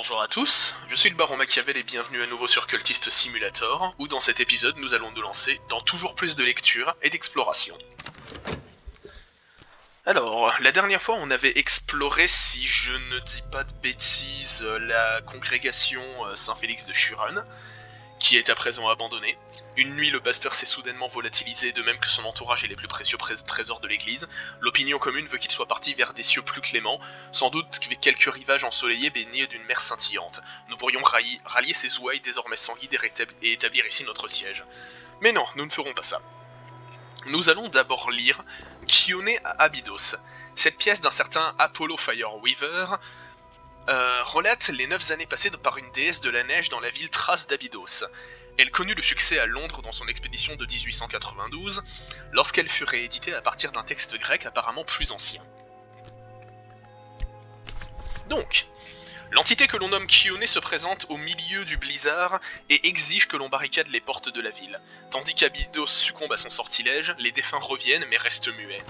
Bonjour à tous, je suis le Baron Machiavel et bienvenue à nouveau sur Cultist Simulator, où dans cet épisode nous allons nous lancer dans toujours plus de lecture et d'exploration. Alors, la dernière fois on avait exploré, si je ne dis pas de bêtises, la congrégation Saint-Félix de Shuran, qui est à présent abandonnée. Une nuit, le pasteur s'est soudainement volatilisé, de même que son entourage et les plus précieux trésors de l'église. L'opinion commune veut qu'il soit parti vers des cieux plus cléments, sans doute avec quelques rivages ensoleillés baignés d'une mer scintillante. Nous pourrions rallier ces ouailles désormais sanguines et établir ici notre siège. Mais non, nous ne ferons pas ça. Nous allons d'abord lire Chione à Abydos. Cette pièce d'un certain Apollo Fireweaver relate les 9 années passées par une déesse de la neige dans la ville Thrace d'Abydos. Elle connut le succès à Londres dans son expédition de 1892, lorsqu'elle fut rééditée à partir d'un texte grec apparemment plus ancien. Donc, l'entité que l'on nomme Chione se présente au milieu du blizzard et exige que l'on barricade les portes de la ville. Tandis qu'Abydos succombe à son sortilège, les défunts reviennent mais restent muets.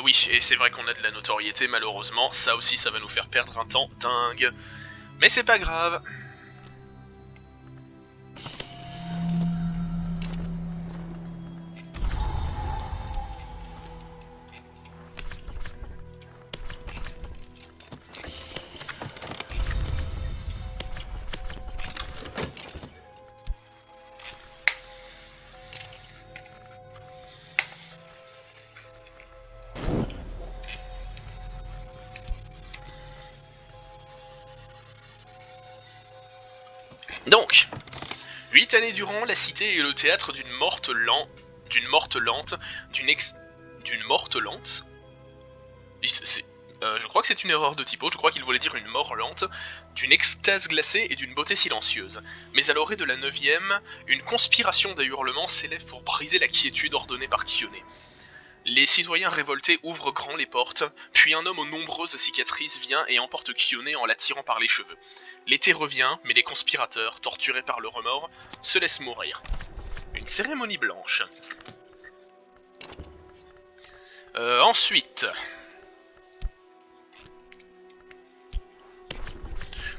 Oui, et c'est vrai qu'on a de la notoriété malheureusement, ça aussi ça va nous faire perdre un temps dingue. Mais c'est pas grave. Donc, 8 années durant, la cité est le théâtre d'une morte lente, d'une morte lente. Je crois que c'est une erreur de typo, je crois qu'il voulait dire une mort lente, d'une extase glacée et d'une beauté silencieuse. Mais à l'orée de la 9ème, une conspiration des hurlements s'élève pour briser la quiétude ordonnée par Chione. Les citoyens révoltés ouvrent grand les portes, puis un homme aux nombreuses cicatrices vient et emporte Chione en la tirant par les cheveux. L'été revient, mais les conspirateurs, torturés par le remords, se laissent mourir. Une cérémonie blanche. Ensuite,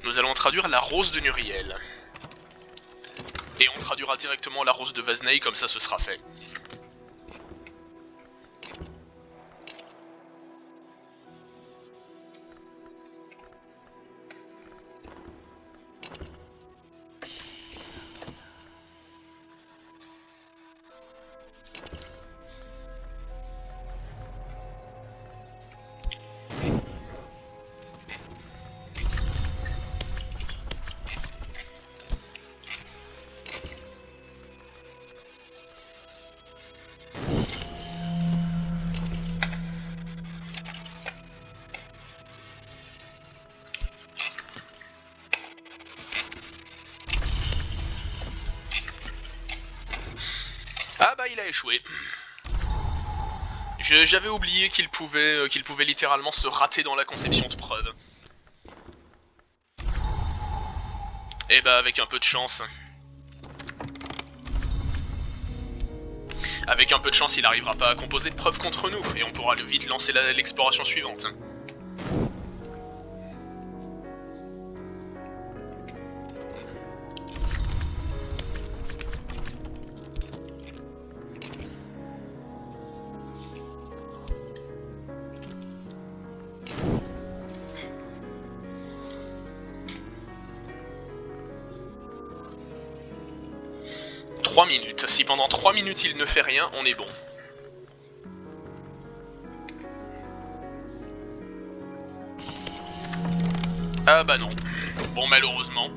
nous allons traduire la rose de Nuriel. Et on traduira directement la rose de Vaznei, comme ça ce sera fait. Ah bah il a échoué. J'avais oublié qu'il pouvait littéralement se rater dans la conception de preuves. Et bah avec un peu de chance. Avec un peu de chance, il n'arrivera pas à composer de preuves contre nous, et on pourra vite lancer l'exploration suivante. Minutes. Si pendant 3 minutes il ne fait rien, on est bon. Ah bah non. Bon, malheureusement.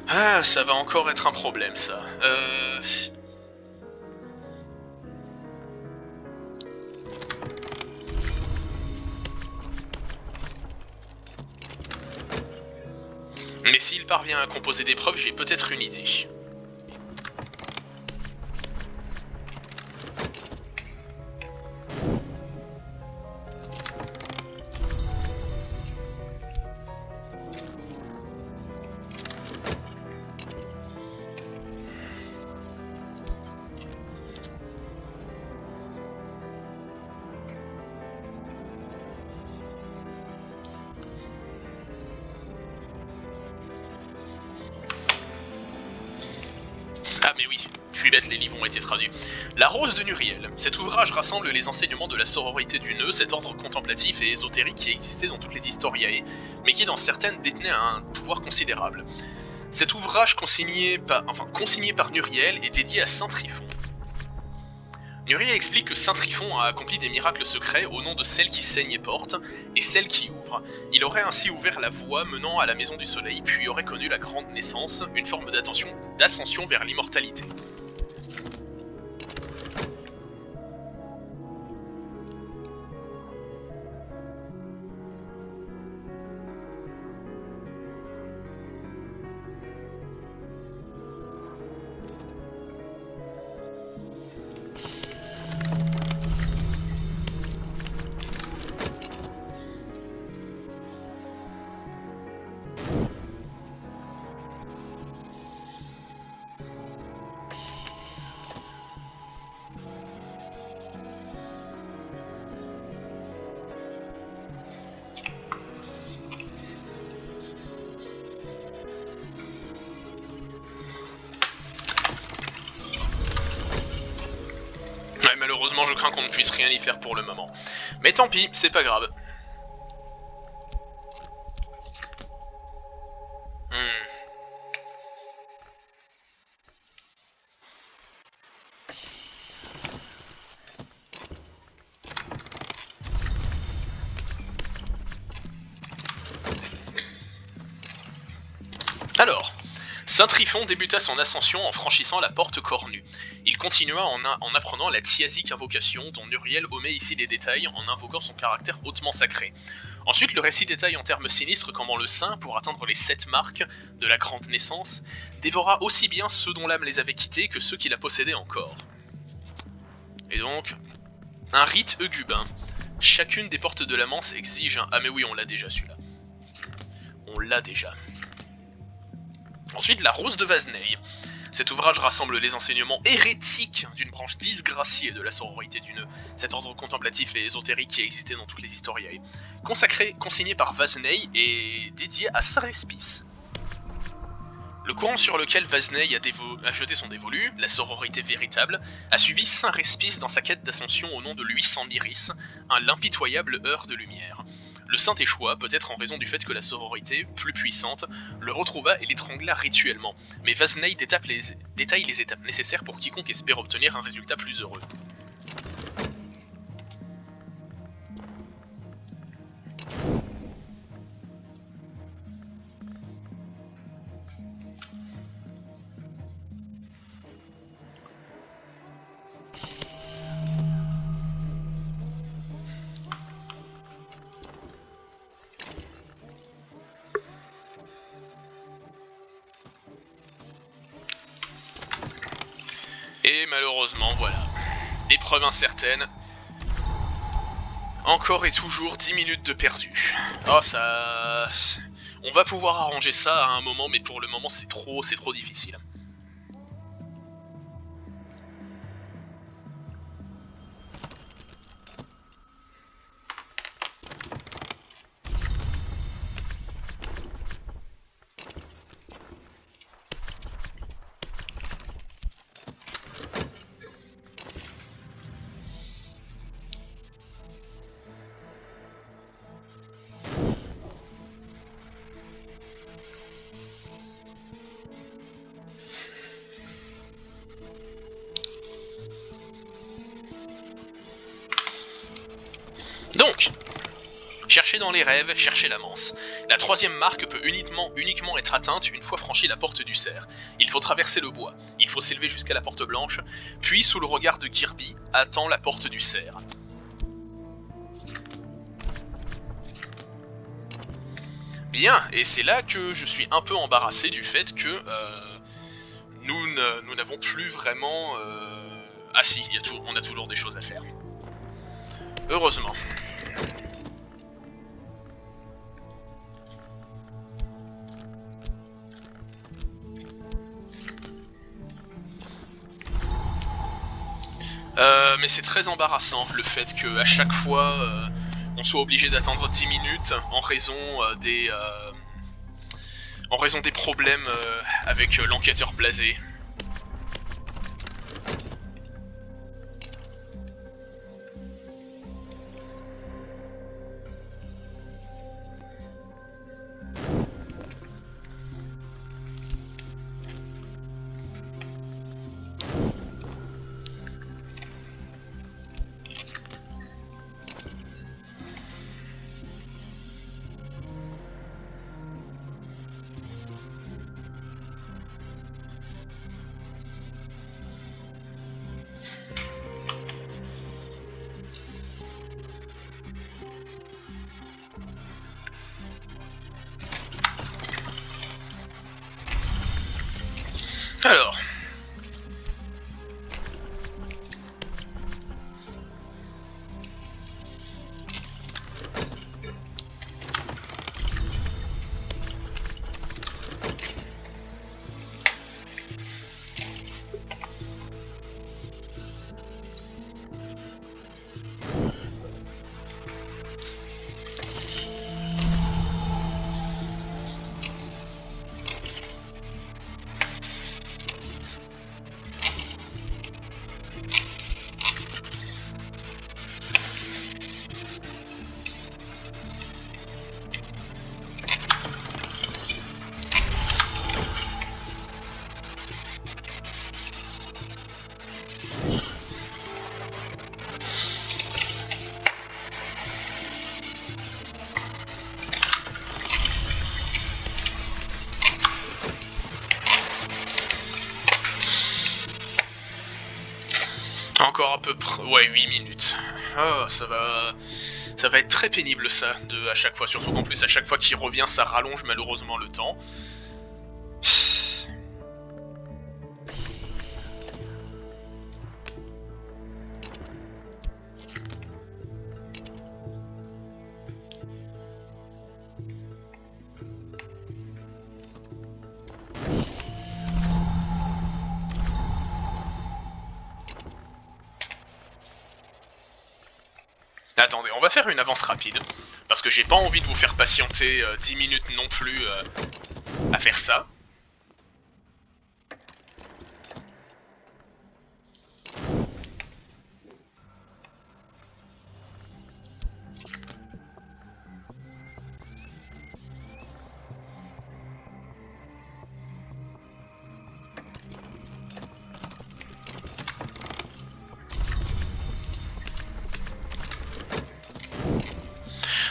Ah, ça va encore être un problème ça. Mais s'il parvient à composer des preuves, j'ai peut-être une idée. Ah mais oui, je suis bête, les livres ont été traduits. La Rose de Nuriel. Cet ouvrage rassemble les enseignements de la sororité du nœud, cet ordre contemplatif et ésotérique qui existait dans toutes les Historiae, mais qui dans certaines détenait un pouvoir considérable. Cet ouvrage consigné par Nuriel est dédié à Saint Tryphon. Nuriel explique que Saint Tryphon a accompli des miracles secrets au nom de celle qui saigne et porte, et celle qui ouvre. Il aurait ainsi ouvert la voie menant à la Maison du Soleil, puis aurait connu la grande naissance, une forme d'ascension vers l'immortalité. Ouais, malheureusement, je crains qu'on ne puisse rien y faire pour le moment. Mais tant pis, c'est pas grave. Alors, Saint Tryphon débuta son ascension en franchissant la porte cornue. Il continua en apprenant la thiasique invocation, dont Nuriel omet ici les détails en invoquant son caractère hautement sacré. Ensuite, le récit détaille en termes sinistres comment le saint, pour atteindre les 7 marques de la grande naissance, dévora aussi bien ceux dont l'âme les avait quittés que ceux qui la possédaient encore. Et donc, un rite eugubin. Chacune des portes de la Manse exige un... Ah mais oui, on l'a déjà celui-là. On l'a déjà. Ensuite, la Rose de Vazney. Cet ouvrage rassemble les enseignements hérétiques d'une branche disgraciée de la sororité du nœud, cet ordre contemplatif et ésotérique qui existait dans toutes les Historiae. Consigné par Vazney et dédié à Saint Respice. Le courant sur lequel Vazney a jeté son dévolu, la sororité véritable, a suivi Saint Respice dans sa quête d'ascension au nom de lui sans iris, un l'impitoyable heure de lumière. Le saint échoua, peut-être en raison du fait que la sororité, plus puissante, le retrouva et l'étrangla rituellement, mais Vazney détaille les étapes nécessaires pour quiconque espère obtenir un résultat plus heureux. Et malheureusement, voilà. Épreuve incertaine. Encore et toujours 10 minutes de perdu. Oh, ça... On va pouvoir arranger ça à un moment, mais pour le moment, c'est trop difficile. Donc, cherchez dans les rêves, cherchez la Manse. La troisième marque peut uniquement être atteinte une fois franchi la porte du cerf. Il faut traverser le bois, il faut s'élever jusqu'à la porte blanche, puis sous le regard de Kirby, attend la porte du cerf. Bien, et c'est là que je suis un peu embarrassé du fait que nous n'avons plus vraiment... Ah si, on a toujours des choses à faire. Heureusement. Mais c'est très embarrassant le fait que à chaque fois on soit obligé d'attendre 10 minutes en raison des problèmes avec l'enquêteur blasé. Alors, encore à peu près... Ouais, 8 minutes. Oh, ça va être très pénible ça, à chaque fois. Surtout qu'en plus, à chaque fois qu'il revient, ça rallonge malheureusement le temps. Attendez, on va faire une avance rapide. Parce que j'ai pas envie de vous faire patienter 10 minutes non plus à faire ça.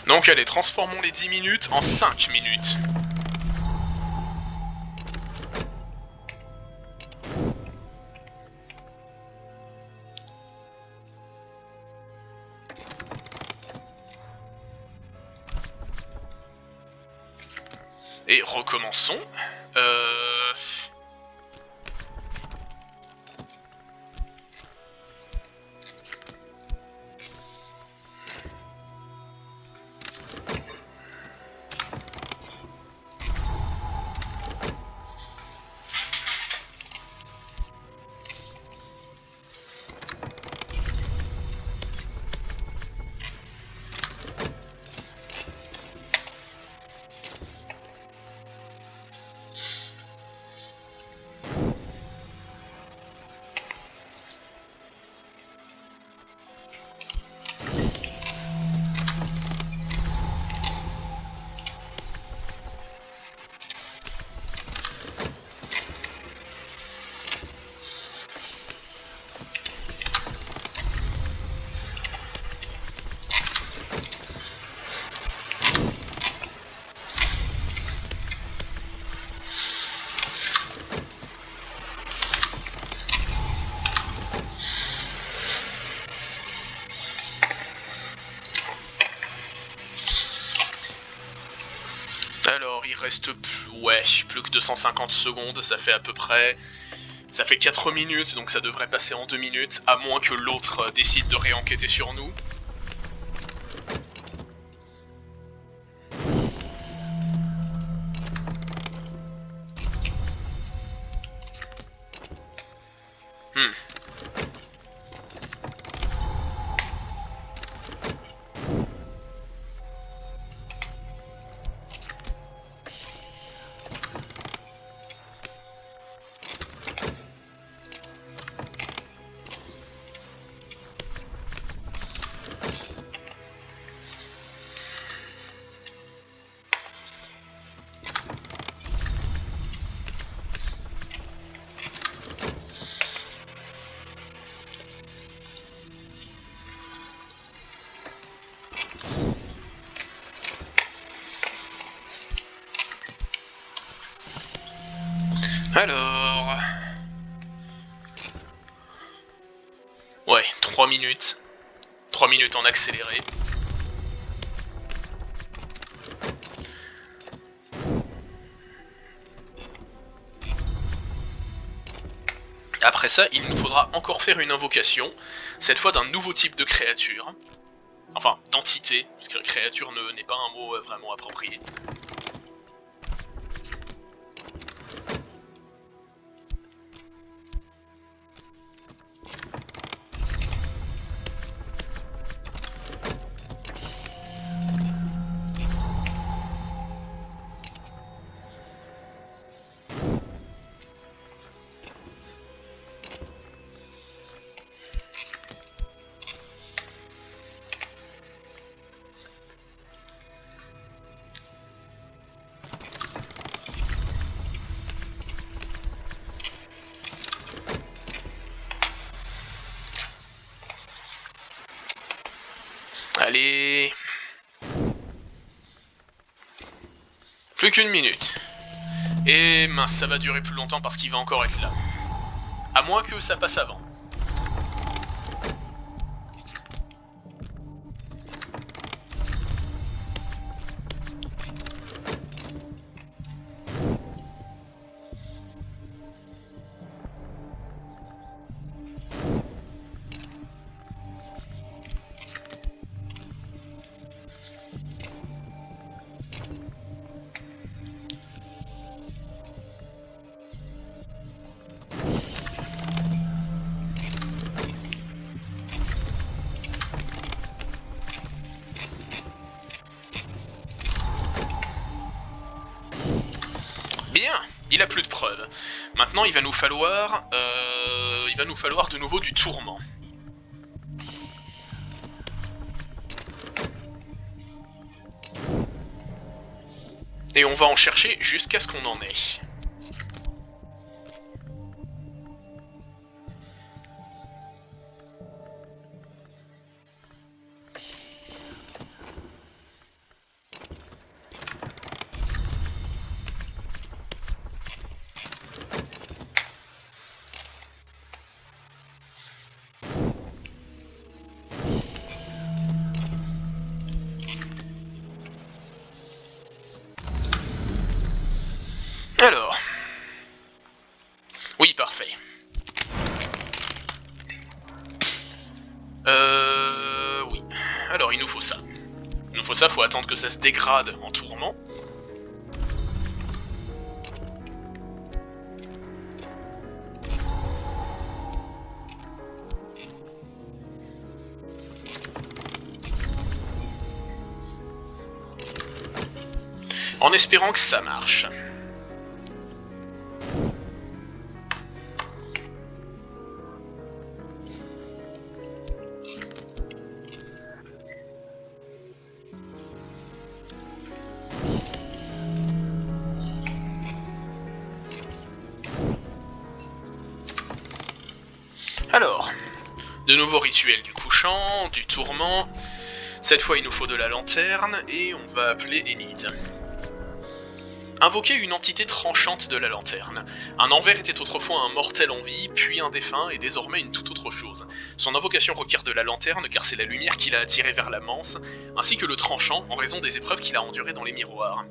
Donc allez, transformons les 10 minutes en 5 minutes. Et recommençons. reste ouais, plus que 250 secondes, ça fait à peu près... Ça fait 4 minutes, donc ça devrait passer en 2 minutes, à moins que l'autre décide de réenquêter sur nous. Alors... Ouais, 3 minutes. 3 minutes en accéléré. Après ça, il nous faudra encore faire une invocation, cette fois d'un nouveau type de créature. Enfin, d'entité, parce que créature n'est pas un mot vraiment approprié. Allez... Plus qu'une minute. Et mince, ça va durer plus longtemps parce qu'il va encore être là. À moins que ça passe avant. Bien, il a plus de preuves. Maintenant, il va nous falloir de nouveau du tourment. Et on va en chercher jusqu'à ce qu'on en ait. Alors... Oui, parfait. Oui. Alors, il nous faut ça. Il nous faut ça, faut attendre que ça se dégrade en tourment. En espérant que ça marche. Alors, de nouveaux rituels du couchant, du tourment. Cette fois il nous faut de la lanterne et on va appeler Enid. Invoquer une entité tranchante de la lanterne. Un envers était autrefois un mortel en vie, puis un défunt et désormais une toute autre chose. Son invocation requiert de la lanterne car c'est la lumière qui l'a attiré vers la manse, ainsi que le tranchant en raison des épreuves qu'il a endurées dans les miroirs.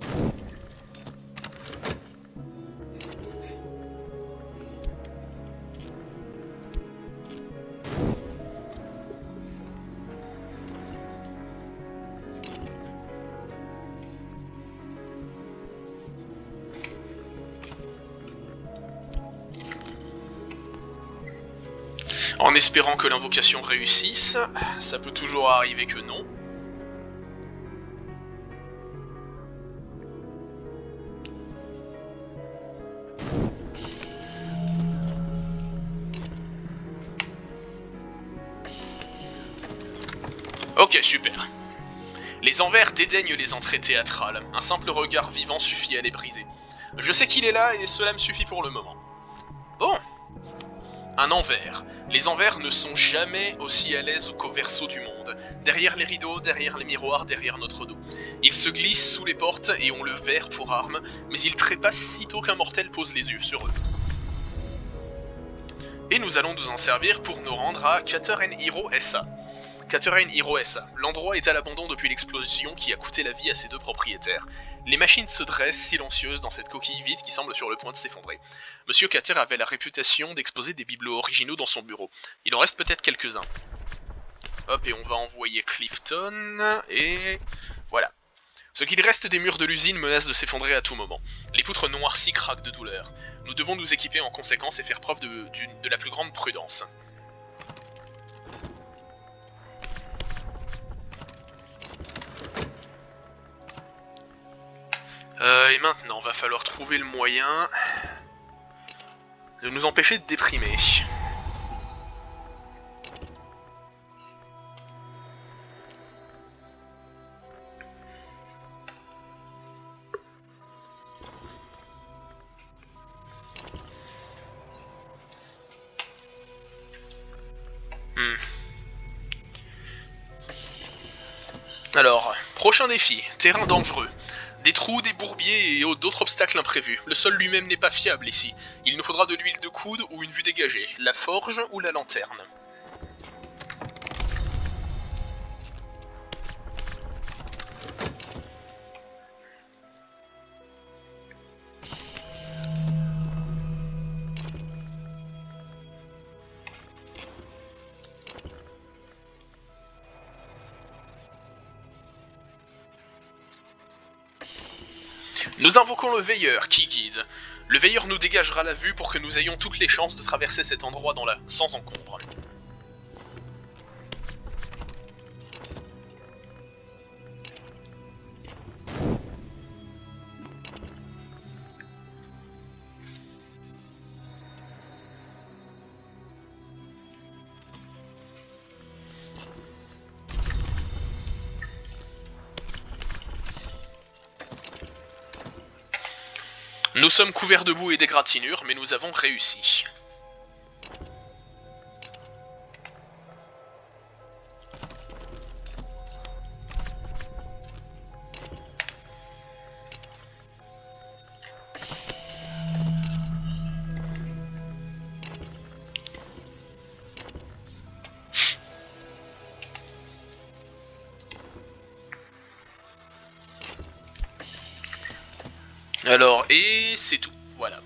En espérant que l'invocation réussisse, ça peut toujours arriver que non. Ok, super. Les envers dédaignent les entrées théâtrales, un simple regard vivant suffit à les briser. Je sais qu'il est là et cela me suffit pour le moment. Bon. Un envers. Les envers ne sont jamais aussi à l'aise qu'au verso du monde. Derrière les rideaux, derrière les miroirs, derrière notre dos. Ils se glissent sous les portes et ont le verre pour arme, mais ils trépassent sitôt qu'un mortel pose les yeux sur eux. Et nous allons nous en servir pour nous rendre à Kater Hero SA. Kater Hero SA. L'endroit est à l'abandon depuis l'explosion qui a coûté la vie à ses deux propriétaires. Les machines se dressent silencieuses dans cette coquille vide qui semble sur le point de s'effondrer. Monsieur Kater avait la réputation d'exposer des bibelots originaux dans son bureau. Il en reste peut-être quelques-uns. Hop, et on va envoyer Clifton, et voilà. Ce qu'il reste des murs de l'usine menace de s'effondrer à tout moment. Les poutres noircies craquent de douleur. Nous devons nous équiper en conséquence et faire preuve de la plus grande prudence. Et maintenant, va falloir trouver le moyen de nous empêcher de déprimer. Alors, prochain défi, terrain dangereux. Des trous, des bourbiers et d'autres obstacles imprévus. Le sol lui-même n'est pas fiable ici. Il nous faudra de l'huile de coude ou une vue dégagée, la forge ou la lanterne. Nous invoquons le veilleur, qui guide. Le veilleur nous dégagera la vue pour que nous ayons toutes les chances de traverser cet endroit sans encombre. Nous sommes couverts de boue et d'égratignures, mais nous avons réussi. Alors, et c'est tout, voilà.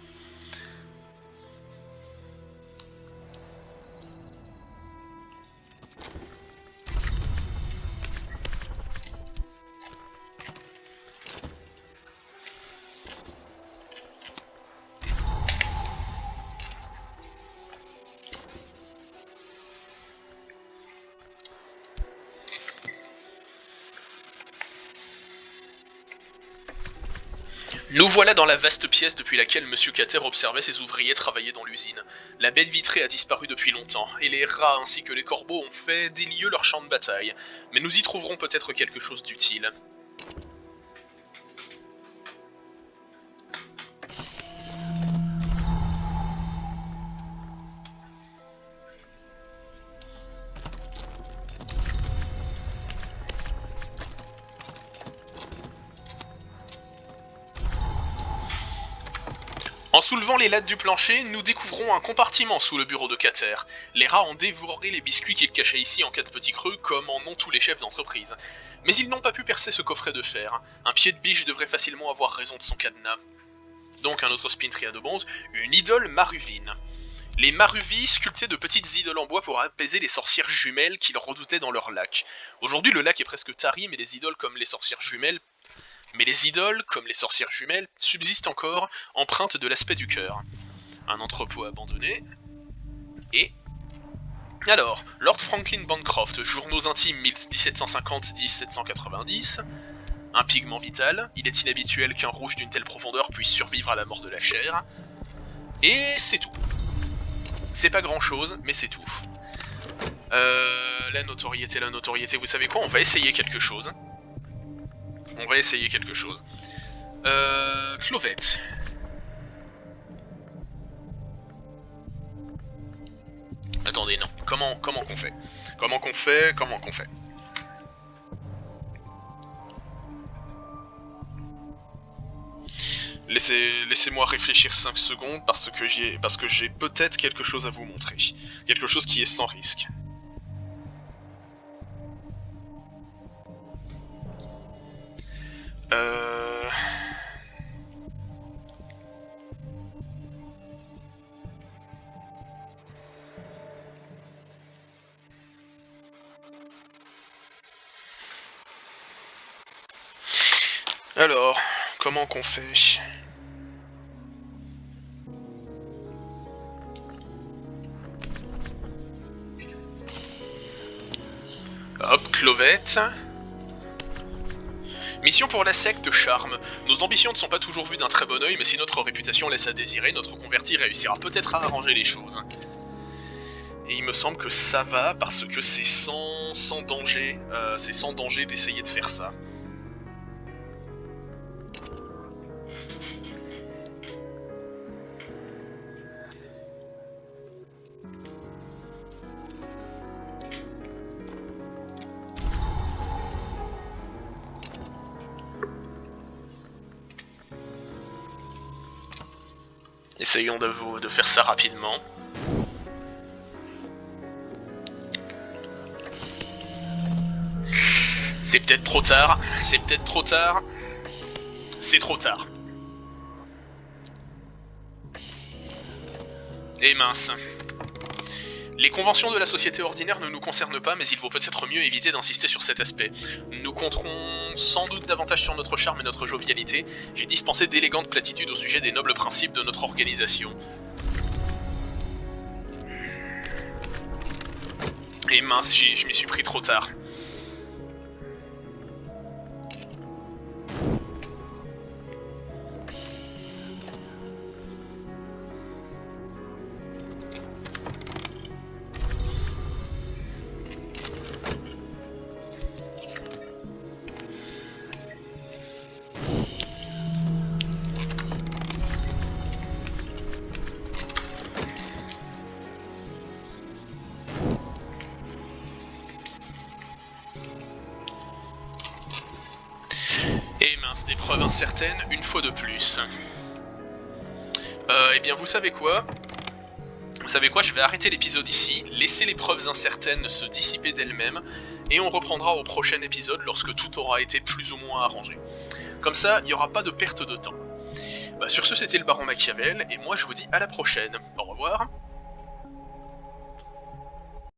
Nous voilà dans la vaste pièce depuis laquelle Monsieur Kater observait ses ouvriers travailler dans l'usine. La baie vitrée a disparu depuis longtemps, et les rats ainsi que les corbeaux ont fait des lieux leur champ de bataille. Mais nous y trouverons peut-être quelque chose d'utile. En soulevant les lattes du plancher, nous découvrons un compartiment sous le bureau de Kater. Les rats ont dévoré les biscuits qu'ils cachaient ici en cas de petits creux, comme en ont tous les chefs d'entreprise. Mais ils n'ont pas pu percer ce coffret de fer. Un pied de biche devrait facilement avoir raison de son cadenas. Donc un autre spin tria de bronze, une idole maruvine. Les maruvis sculptaient de petites idoles en bois pour apaiser les sorcières jumelles qu'ils redoutaient dans leur lac. Aujourd'hui le lac est presque tari, mais les idoles comme les sorcières jumelles subsistent encore, empreintes de l'aspect du cœur. Un entrepôt abandonné, et Alors, Lord Franklin Bancroft, journaux intimes 1750-1790, un pigment vital, il est inhabituel qu'un rouge d'une telle profondeur puisse survivre à la mort de la chair, et c'est tout. C'est pas grand chose, mais c'est tout. La notoriété, vous savez quoi, on va essayer quelque chose. Clovette. Attendez, non. Comment qu'on fait? Comment qu'on fait? Laissez-moi réfléchir 5 secondes parce que j'ai peut-être quelque chose à vous montrer. Quelque chose qui est sans risque. Alors, comment qu'on fait? Hop, Clovette. Mission pour la secte Charme. Nos ambitions ne sont pas toujours vues d'un très bon oeil, mais si notre réputation laisse à désirer, notre converti réussira peut-être à arranger les choses. Et il me semble que ça va parce que c'est sans danger. C'est sans danger d'essayer de faire ça. Essayons de faire ça rapidement. C'est peut-être trop tard. C'est trop tard. Et mince. Les conventions de la société ordinaire ne nous concernent pas, mais il vaut peut-être mieux éviter d'insister sur cet aspect. Nous compterons sans doute davantage sur notre charme et notre jovialité. J'ai dispensé d'élégantes platitudes au sujet des nobles principes de notre organisation. Et mince, je m'y suis pris trop tard. Et mince, des preuves incertaines, une fois de plus. Eh bien, vous savez quoi, je vais arrêter l'épisode ici, laisser les preuves incertaines se dissiper d'elles-mêmes, et on reprendra au prochain épisode lorsque tout aura été plus ou moins arrangé. Comme ça, il n'y aura pas de perte de temps. Sur ce, c'était le Baron Machiavel, et moi je vous dis à la prochaine. Au revoir.